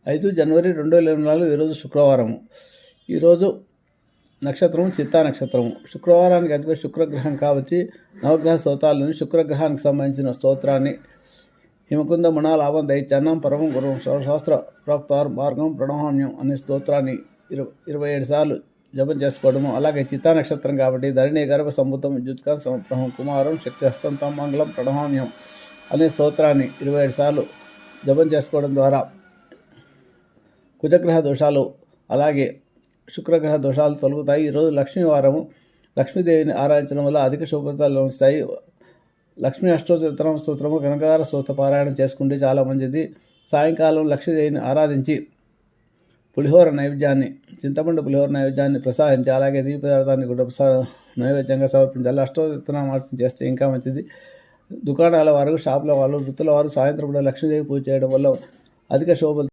5 జనవరి 2024 ఈరోజు శుక్రవారము. ఈరోజు నక్షత్రం చిత్తా నక్షత్రము. శుక్రవారానికి అధిపతి శుక్రగ్రహం కాబట్టి నవగ్రహ స్తోత్రాలను శుక్రగ్రహానికి సంబంధించిన స్తోత్రాన్ని హిమకుంద మణాలాభం దైత్యాన్నం పరమం గురువం సహస్ర ప్రోక్తార్ మార్గం ప్రణామ్యం అనే స్తోత్రాన్ని 27 సార్లు జపం చేసుకోవడము. అలాగే చిత్తా నక్షత్రం కాబట్టి ధరణి గర్భ సంభూతం విద్యుత్కాం సమప్రహం కుమారం శక్తి హస్తంతం మంగళం ప్రణామ్యం అనే స్తోత్రాన్ని 27 సార్లు జపం చేసుకోవడం ద్వారా కుజగ్రహ దోషాలు అలాగే శుక్రగ్రహ దోషాలు తొలగుతాయి. ఈరోజు లక్ష్మీవారము. లక్ష్మీదేవిని ఆరాధించడం వల్ల అధిక శుభఫలితాలు లభిస్తాయి. లక్ష్మీ అష్టోత్తరం స్తోత్రము కనకదార స్తోత్ర పారాయణం చేసుకుంటే చాలా మంచిది. సాయంకాలం లక్ష్మీదేవిని ఆరాధించి పులిహోర నైవేద్యాన్ని చింతపండు పులిహోర నైవేద్యాన్ని ప్రసాదించి అలాగే దీప పదార్థాన్ని కూడా నైవేద్యంగా సమర్పించాలి. అష్టోత్తరామార్చన చేస్తే ఇంకా మంచిది. దుకాణాల వారు, షాపుల వాళ్ళు, వృత్తుల వారు సాయంత్రం కూడా లక్ష్మీదేవి పూజ చేయడం వల్ల అధిక శోభ